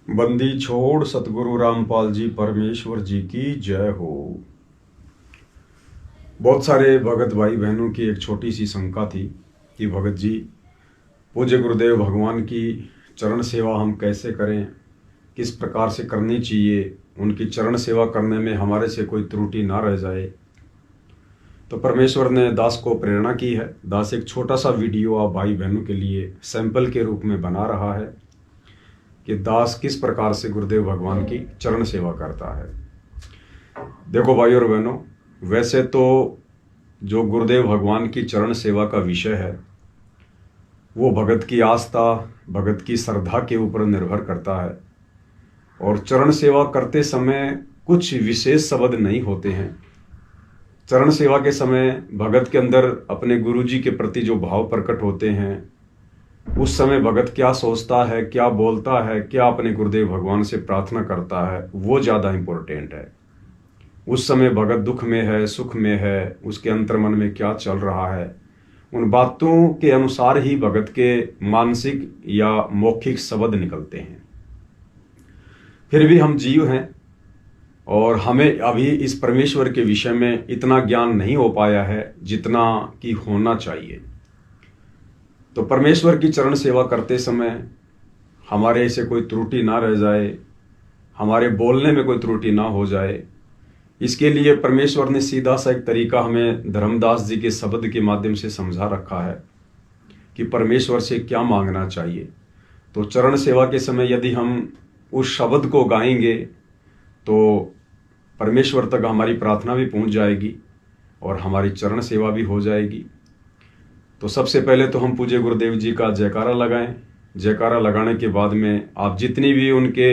बंदी छोड़ सतगुरु रामपाल जी परमेश्वर जी की जय हो। बहुत सारे भगत भाई बहनों की एक छोटी सी शंका थी कि भगत जी, पूज्य गुरुदेव भगवान की चरण सेवा हम कैसे करें, किस प्रकार से करनी चाहिए, उनकी चरण सेवा करने में हमारे से कोई त्रुटि ना रह जाए। तो परमेश्वर ने दास को प्रेरणा की है। दास एक छोटा सा वीडियो आप भाई बहनों के लिए सैंपल के रूप में बना रहा है कि दास किस प्रकार से गुरुदेव भगवान की चरण सेवा करता है। देखो भाई और बहनों, वैसे तो जो गुरुदेव भगवान की चरण सेवा का विषय है वो भगत की आस्था, भगत की श्रद्धा के ऊपर निर्भर करता है। और चरण सेवा करते समय कुछ विशेष शब्द नहीं होते हैं। चरण सेवा के समय भगत के अंदर अपने गुरु जी के प्रति जो भाव प्रकट होते हैं, उस समय भगत क्या सोचता है, क्या बोलता है, क्या अपने गुरुदेव भगवान से प्रार्थना करता है, वो ज़्यादा इम्पोर्टेंट है। उस समय भगत दुख में है, सुख में है, उसके अंतर्मन में क्या चल रहा है, उन बातों के अनुसार ही भगत के मानसिक या मौखिक शब्द निकलते हैं। फिर भी हम जीव हैं और हमें अभी इस परमेश्वर के विषय में इतना ज्ञान नहीं हो पाया है जितना कि होना चाहिए। तो परमेश्वर की चरण सेवा करते समय हमारे से कोई त्रुटि ना रह जाए, हमारे बोलने में कोई त्रुटि ना हो जाए, इसके लिए परमेश्वर ने सीधा सा एक तरीका हमें धर्मदास जी के शब्द के माध्यम से समझा रखा है कि परमेश्वर से क्या मांगना चाहिए। तो चरण सेवा के समय यदि हम उस शब्द को गाएंगे तो परमेश्वर तक हमारी प्रार्थना भी पहुंच जाएगी और हमारी चरण सेवा भी हो जाएगी। तो सबसे पहले तो हम पूज्य गुरुदेव जी का जयकारा लगाएं। जयकारा लगाने के बाद में आप जितनी भी उनके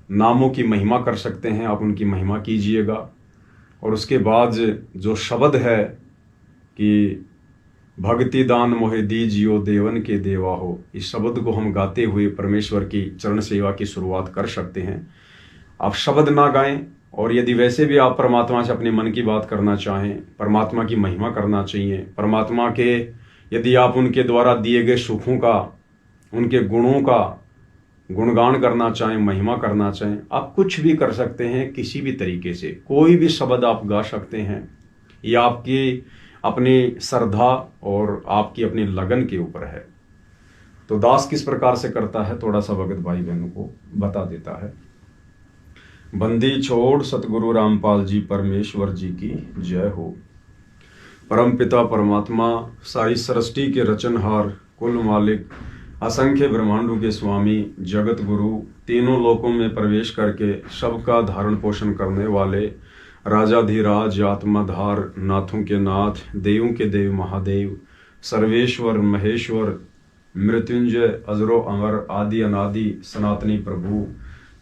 नामों की महिमा कर सकते हैं, आप उनकी महिमा कीजिएगा। और उसके बाद जो शब्द है कि भक्ति दान मोहे दीजियो देवन के देवा हो, इस शब्द को हम गाते हुए परमेश्वर की चरण सेवा की शुरुआत कर सकते हैं। आप शब्द ना गाएं, और यदि वैसे भी आप परमात्मा से अपने मन की बात करना चाहें, परमात्मा की महिमा करना चाहिए, परमात्मा के यदि आप उनके द्वारा दिए गए सुखों का, उनके गुणों का गुणगान करना चाहें, महिमा करना चाहें, आप कुछ भी कर सकते हैं। किसी भी तरीके से कोई भी शब्द आप गा सकते हैं। ये आपकी अपनी श्रद्धा और आपकी अपनी लगन के ऊपर है। तो दास किस प्रकार से करता है, थोड़ा सा भगत भाई बहनों को बता देता है। बंदी छोड़ सतगुरु रामपाल जी परमेश्वर जी की जय हो। परम पिता परमात्मा, सारी सृष्टि के रचनहार, कुल मालिक, असंख्य ब्रह्मांडों के स्वामी, जगत गुरु, तीनों लोकों में प्रवेश करके सबका धारण पोषण करने वाले, राजाधिराज, आत्माधार, नाथों के नाथ, देवों के देव महादेव, सर्वेश्वर महेश्वर, मृत्युंजय, अजरो अमर, आदि अनादि, सनातनी प्रभु,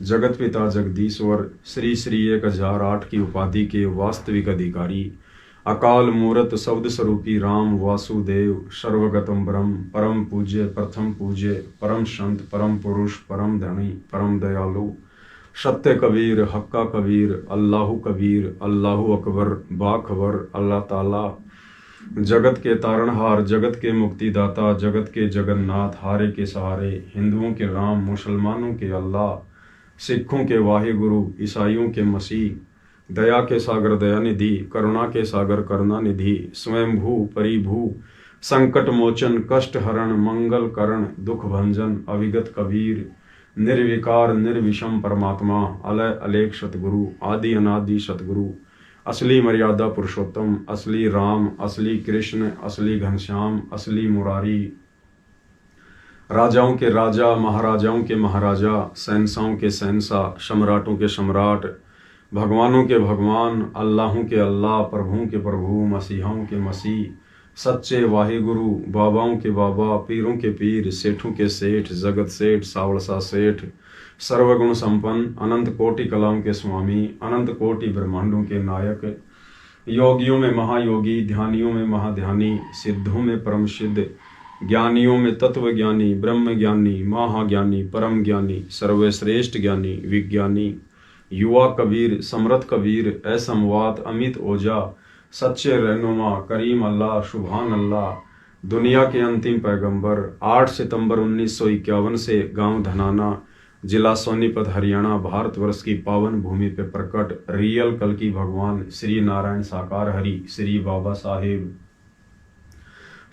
जगत पिता जगदीश्वर, श्री श्री 1008 की उपाधि के वास्तविक अधिकारी, अकाल मूरत शब्द स्वरूपी राम वासुदेव, सर्वगतम ब्रह्म, परम पूज्य, प्रथम पूज्य, परम संत, परम पुरुष, परम धनी, परम दयालु, सत्य कबीर, हक्का कबीर, अल्लाहु कबीर, अल्लाहु अकबर, बाखबर, अल्लाह ताला, जगत के तारणहार, जगत के मुक्तिदाता, जगत के जगन्नाथ, हारे के सहारे, हिंदुओं के राम, मुसलमानों के अल्लाह, सिखों के वाहिगुरु, ईसाइयों के मसीह, दया के सागर दयानिधि, करुणा के सागर करुणानिधि, स्वयंभू परिभू, संकट मोचन, कष्ट हरण, मंगल करण, दुख भंजन, अविगत कबीर, निर्विकार निर्विषम परमात्मा, अलय अलेख सतगुरु, आदि अनादि सतगुरु, असली मर्यादा पुरुषोत्तम, असली राम, असली कृष्ण, असली घनश्याम, असली मुरारी, राजाओं के राजा, महाराजाओं के महाराजा, शहंशाहों के शहंशाह, सम्राटों के सम्राट, भगवानों के भगवान, अल्लाहों के अल्लाह, प्रभुओं के प्रभु, मसीहों के मसीह, सच्चे वाहिगुरु, बाबाओं के बाबा, पीरों के पीर, सेठों के सेठ, जगत सेठ, सावड़सा सेठ, सर्वगुण संपन्न, अनंत कोटि कलाओं के स्वामी, अनंत कोटि ब्रह्मांडों के नायक, योगियों में महायोगी, ध्यानियों में महाध्यानी, सिद्धों में परम सिद्ध, ज्ञानियों में तत्व ज्ञानी, ब्रह्म ज्ञानी, महाज्ञानी, परम ज्ञानी, सर्वश्रेष्ठ ज्ञानी, विज्ञानी, युवा कबीर, समरथ कबीर, असमवात, अमित ओझा, सच्चे रहनुमा, करीम अल्लाह, सुभान अल्लाह, दुनिया के अंतिम पैगंबर, 8 सितंबर 1951 से गांव धनाना, जिला सोनीपत, हरियाणा, भारतवर्ष की पावन भूमि पे प्रकट रियल कल्कि भगवान श्री नारायण साकार हरि श्री बाबा साहेब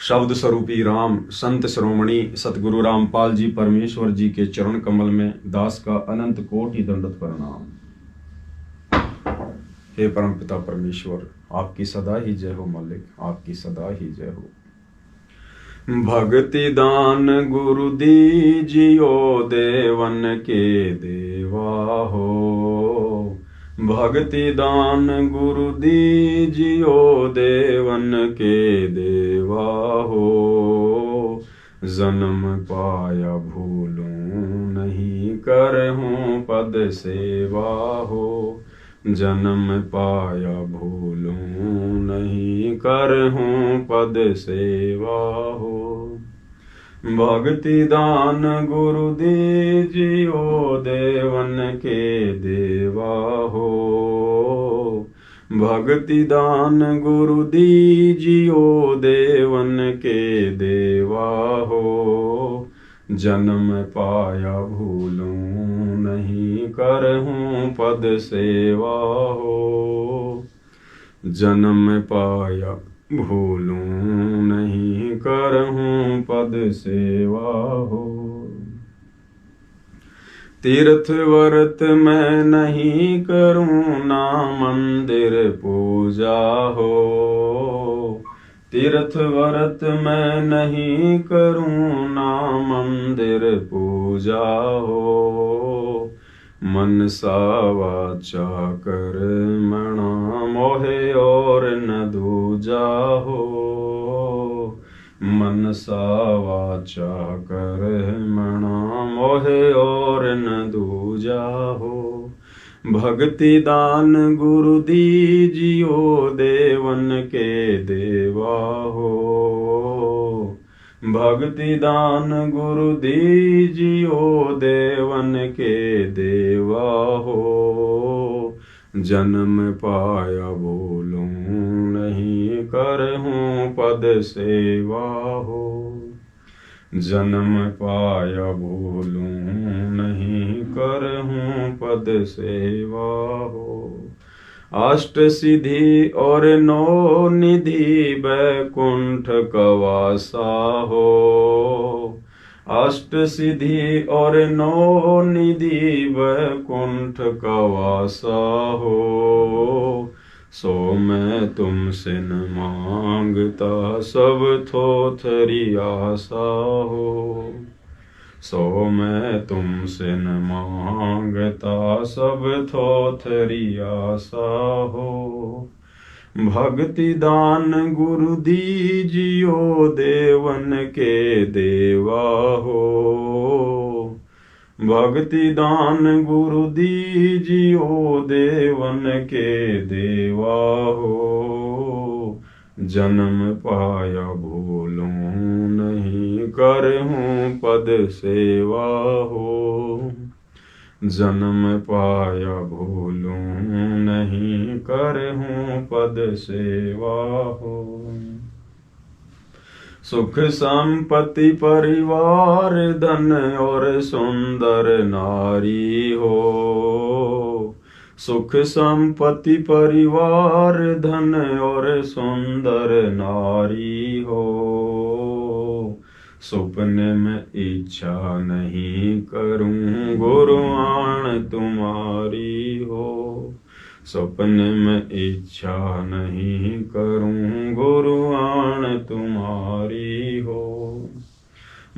शब्द स्वरूपी राम संत श्रोमणी सतगुरु रामपाल जी परमेश्वर जी के चरण कमल में दास का अनंत कोटि दंडवत प्रणाम। हे परमपिता परमेश्वर, आपकी सदा ही जय हो मालिक, आपकी सदा ही जय हो। भक्ति दान गुरु दीजियो देवन के देवा हो, भक्ति दान गुरु दीजियो देवन के देवा हो। जन्म पाया भूलूं नहीं करहूं पद सेवा हो, जन्म पाया भूलूं नहीं करहूं पद सेवा हो। भक्ति दान गुरु दीजियो देवन के देवा हो, भक्ति दान गुरु दीजियो देवन के देवा हो। जन्म पाया भूलूं नहीं करहूं पद सेवा हो, जन्म पाया भूलूं नहीं करहूं पद सेवा हो। तीर्थ व्रत मैं नहीं करूं ना मंदिर पूजा हो, तीर्थ व्रत मैं नहीं करूं ना मंदिर पूजा हो। मनसा वाचा कर्मणा मोहे और न दूजा हो, मनसा वाचा कर्मणा मोहे और न दूजा हो। भक्ति दान गुरु दीजियो देवन के देवा हो, भक्ति दान गुरु दीजियो देवन के देवा हो। जन्म पाया भूलूं नहीं करहूं पद सेवा हो, जन्म पाया भूलूं नहीं करहूं पद सेवा हो। अष्ट सिद्धि और नौ निधि बैकुंठ कवासा हो, अष्ट सिद्धि और नौ निधि बैकुंठ कवासा हो। सो मैं तुमसे न मांगता सब थोथरी आशा हो, सो मैं तुमसे न मांगता सब थोथरी आशा हो। भक्ति दान गुरु दीजियो देवन के देवा हो, भक्ति दान गुरु दीजियो देवन के देवा हो। जन्म पाया भूलूं नहीं करहूं पद सेवा हो, जन्म पाया भूलूं नहीं करहूं पद सेवा हो। सुख संपत्ति परिवार धन और सुंदर नारी हो, सुख संपत्ति परिवार धन और सुंदर नारी हो। सपने में इच्छा नहीं करूं गुरु आण तुम्हारी हो, सपने में इच्छा नहीं करूं गुरु आण तुम्हारी हो।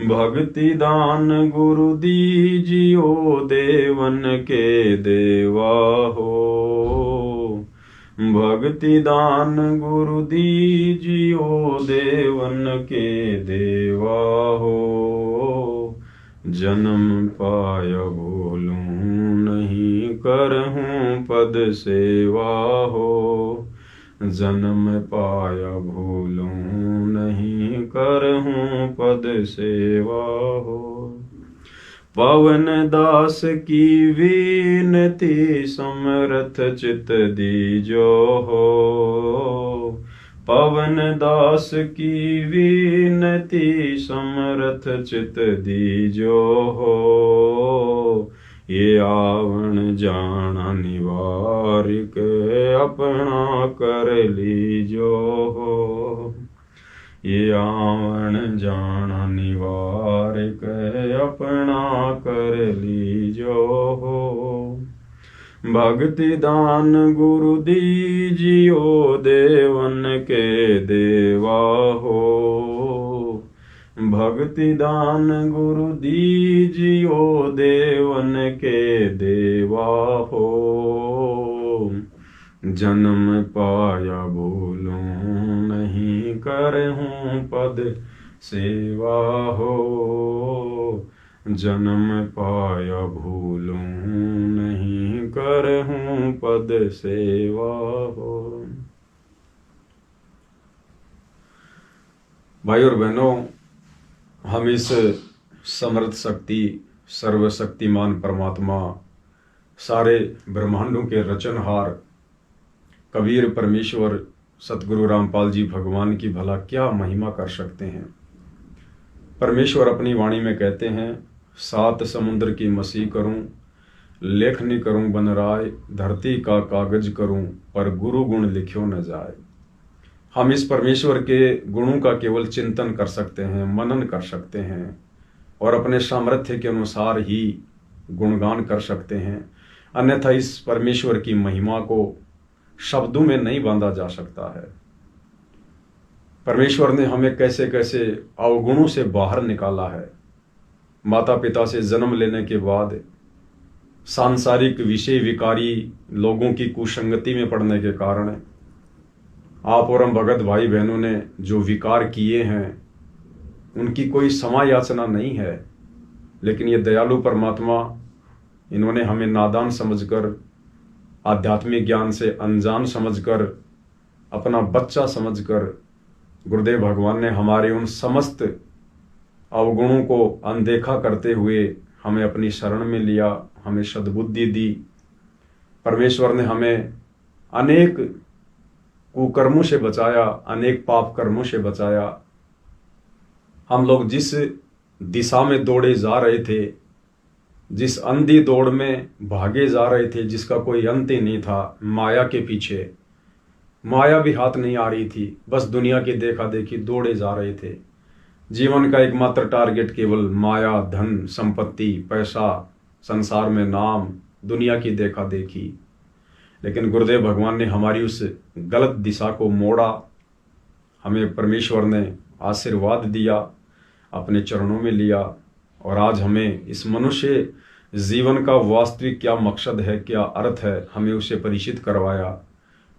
भक्ति दान गुरु दीजियो देवन के देवा हो, भक्ति दान गुरु दीजियो देवन के देवा हो। जन्म पाया भूलूं नहीं करहूं पद सेवा हो, जन्म पाया भूलूं नहीं करहूं पद सेवा हो। पवन दास की विनती समरथ चित दीजो हो, पवन दास की विनती समरथ चित दीजो हो। ये आवण जाना निवारिक अपना कर लीजो हो। ये आवण जाना निवारिक अपना कर लीजो हो। भक्ति दान गुरु दीजियो देवन के देवा हो। भक्ति दान गुरु दीजियो देवन के देवा हो। जन्म पाया भूलूं नहीं करहूं पद सेवा हो। जन्म पाया भूलूं नहीं करहूं पद सेवा हो। भाई और बहनों, हम इस समर्थ शक्ति सर्वशक्तिमान परमात्मा सारे ब्रह्मांडों के रचनहार कबीर परमेश्वर सतगुरु रामपाल जी भगवान की भला क्या महिमा कर सकते हैं। परमेश्वर अपनी वाणी में कहते हैं, सात समुद्र की मसी करूं, लेखनी करूं बनराय, धरती का कागज करूं, पर गुरु गुण लिख्यो न जाए। हम इस परमेश्वर के गुणों का केवल चिंतन कर सकते हैं, मनन कर सकते हैं और अपने सामर्थ्य के अनुसार ही गुणगान कर सकते हैं। अन्यथा इस परमेश्वर की महिमा को शब्दों में नहीं बांधा जा सकता है। परमेश्वर ने हमें कैसे कैसे अवगुणों से बाहर निकाला है। माता पिता से जन्म लेने के बाद सांसारिक विषय विकारी लोगों की कुसंगति में पड़ने के कारण आप और हम भगत भाई बहनों ने जो विकार किए हैं उनकी कोई क्षमा याचना नहीं है, लेकिन ये दयालु परमात्मा इन्होंने हमें नादान समझकर, आध्यात्मिक ज्ञान से अनजान समझकर, अपना बच्चा समझकर गुरुदेव भगवान ने हमारे उन समस्त अवगुणों को अनदेखा करते हुए हमें अपनी शरण में लिया, हमें सद्बुद्धि दी। परमेश्वर ने हमें अनेक कुकर्मों से बचाया, अनेक पाप कर्मों से बचाया। हम लोग जिस दिशा में दौड़े जा रहे थे, जिस अंधी दौड़ में भागे जा रहे थे, जिसका कोई अंत ही नहीं था, माया के पीछे, माया भी हाथ नहीं आ रही थी, बस दुनिया की देखा देखी दौड़े जा रहे थे। जीवन का एकमात्र टारगेट केवल माया, धन, संपत्ति, पैसा, संसार में नाम, दुनिया की देखा देखी। लेकिन गुरुदेव भगवान ने हमारी उस गलत दिशा को मोड़ा, हमें परमेश्वर ने आशीर्वाद दिया, अपने चरणों में लिया और आज हमें इस मनुष्य जीवन का वास्तविक क्या मकसद है, क्या अर्थ है, हमें उसे परिचित करवाया।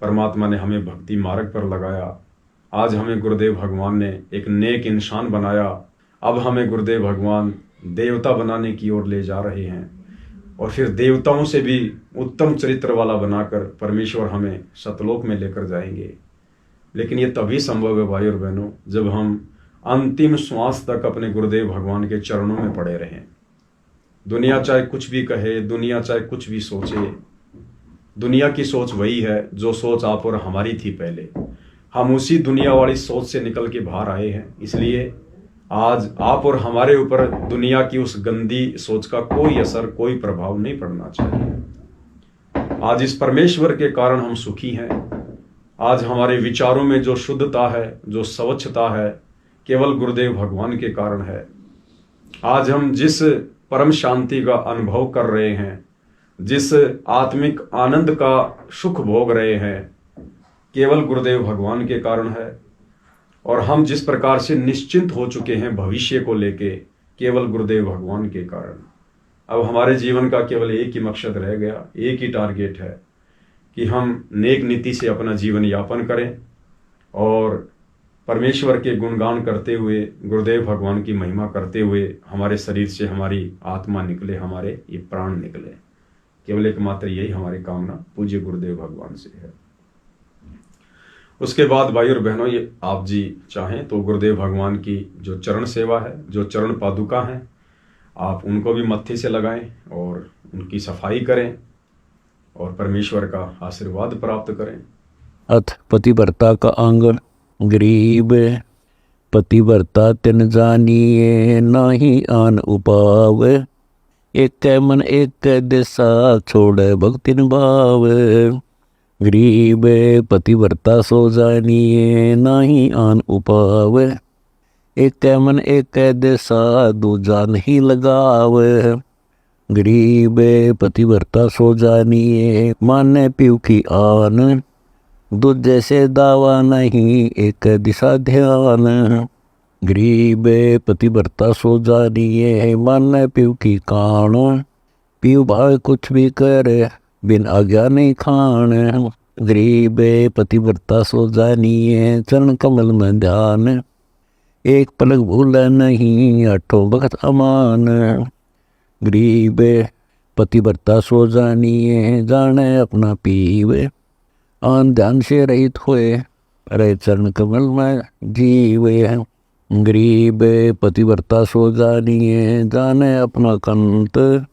परमात्मा ने हमें भक्ति मार्ग पर लगाया। आज हमें गुरुदेव भगवान ने एक नेक इंसान बनाया। अब हमें गुरुदेव भगवान देवता बनाने की ओर ले जा रहे हैं और फिर देवताओं से भी उत्तम चरित्र वाला बनाकर परमेश्वर हमें सतलोक में लेकर जाएंगे। लेकिन ये तभी संभव है भाई और बहनों, जब हम अंतिम श्वास तक अपने गुरुदेव भगवान के चरणों में पड़े रहें। दुनिया चाहे कुछ भी कहे, दुनिया चाहे कुछ भी सोचे, दुनिया की सोच वही है जो सोच आप और हमारी थी पहले। हम उसी दुनिया वाली सोच से निकल के बाहर आए हैं, इसलिए आज आप और हमारे ऊपर दुनिया की उस गंदी सोच का कोई असर, कोई प्रभाव नहीं पड़ना चाहिए। आज इस परमेश्वर के कारण हम सुखी हैं। आज हमारे विचारों में जो शुद्धता है, जो स्वच्छता है, केवल गुरुदेव भगवान के कारण है। आज हम जिस परम शांति का अनुभव कर रहे हैं, जिस आत्मिक आनंद का सुख भोग रहे हैं, केवल गुरुदेव भगवान के कारण है। और हम जिस प्रकार से निश्चिंत हो चुके हैं भविष्य को लेके, केवल गुरुदेव भगवान के कारण। अब हमारे जीवन का केवल एक ही मकसद रह गया, एक ही टारगेट है कि हम नेक नीति से अपना जीवन यापन करें और परमेश्वर के गुणगान करते हुए, गुरुदेव भगवान की महिमा करते हुए हमारे शरीर से हमारी आत्मा निकले, हमारे ये प्राण निकले। केवल एकमात्र यही हमारी कामना पूज्य गुरुदेव भगवान से है। उसके बाद भाई और बहनों, ये आप जी चाहें तो गुरुदेव भगवान की जो चरण सेवा है, जो चरण पादुका हैं, आप उनको भी मत्थे से लगाएं और उनकी सफाई करें और परमेश्वर का आशीर्वाद प्राप्त करें। अथ पतिव्रता का अंग गरीब, पतिव्रता तिन जानिए नाही आन उपाव, एक मन एक दिशा छोड़े भक्ति भाव। गरीब पतिव्रता सो जानिए नाही आन उपाव। एक मन एक दिशा दूजा नहीं लगाव। गरीब पतिव्रता सो जानिए माने पीव की आन। दूजे से दावा नहीं एक दिशा ध्यान। गरीब पतिव्रता सो जानिए माने पीव की कान। पीव भाव कुछ भी करे बिन आज्ञा नहीं खान। गरीब पतिव्रता सो जानिए चरण कमल में ध्यान। एक पलक भूल नहीं आठों भगत अमान। गरीब पतिव्रता सो जानिए जाने अपना पीव। आन ध्यान से रहित हुए रहे चरण कमल में जीवे। गरीब पतिव्रता सो जानिए जाने अपना कंत।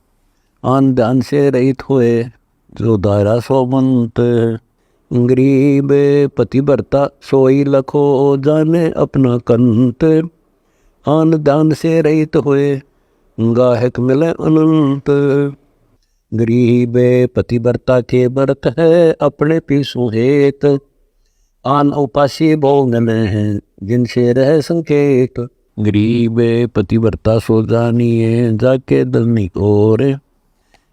आन ध्यान से रहित हुए जो दायरा सोमंत। गरीब पतिव्रता सोई लखो जाने अपना कंत। आन ध्यान से रहित हुए गाहक मिले अनंत। गरीब पतिव्रता के व्रत है अपने पीसू हेत। आन उपासी भोगन है जिनसे रह संकेत। गरीब पतिव्रता सो जानिए जाके दलनी और।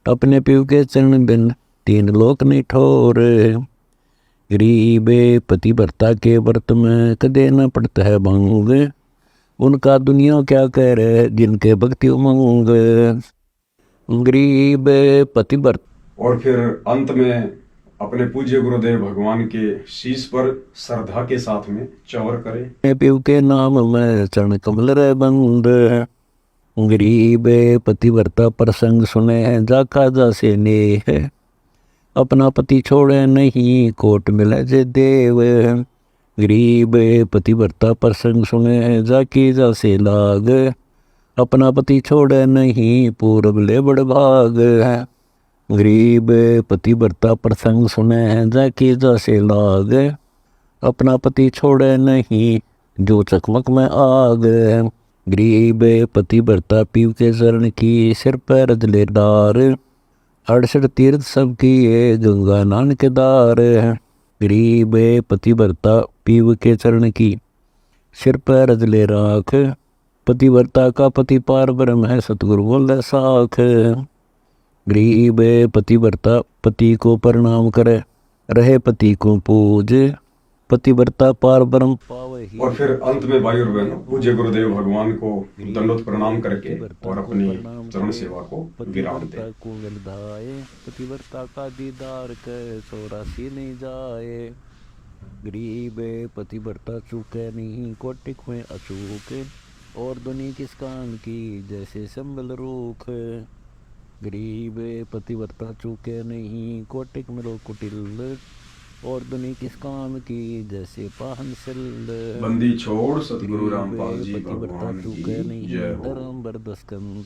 अपने पीव के चरण बिन तीन लोक नहीं ठोर। गरीब पतिव्रता के व्रत में कदे न पड़ता है भंग। उनका दुनिया क्या कह रहे जिनके भक्ति उमंग। गरीब पतिव्रता और फिर अंत में अपने पूज्य गुरुदेव भगवान के शीश पर श्रद्धा के साथ में चौर करें। पीव के नाम में चरण कमल रे बंद। गरीब पतिव्रता प्रसंग सुने जाका जासे नेह। अपना पति छोड़े नहीं कोट मिले जे देव। गरीब पतिव्रता प्रसंग सुने जाकी जासे लाग। अपना पति छोड़े नहीं पूरब ले बड़ भाग। गरीब पतिव्रता प्रसंग सुने जाकी जासे लाग। अपना पति छोड़े नहीं जो चकमक में आग। गरीब पतिव्रता पीव के चरण की सिर पर रजले डार। 68 तीर्थ सब की ये गंगा नानक दार। गरीब पतिव्रता पीव के चरण की सिर पर रजले राख। पतिव्रता का पति पार ब्रह्म है सतगुरु बोले साख। गरीब पतिव्रता पति को प्रणाम करे रहे पति को पूज। पतिव्रता पार ब्रह्म पावे ही। और फिर अंत में भाई और बहनों पूज्य गुरुदेव भगवान को दंडोत प्रणाम करके और अपनी चरण सेवा को विराम दें। को विलधाए पतिव्रता का दीदार के 84 नहीं जाए। गरीब पतिव्रता चूके नहीं कोटिक में अचूक। और दुनी किस कान की जैसे संबल रूख। गरीब पतिव्रता चूके नहीं कोटिक मिलो कुटिल। और दुनी किस काम की जैसे पाहन सिल। बंदी छोड़ सतगुरु रामपाल जी पतिव्रता भगवान चूके की नहीं जय हो। धर्म बरदस्कंत।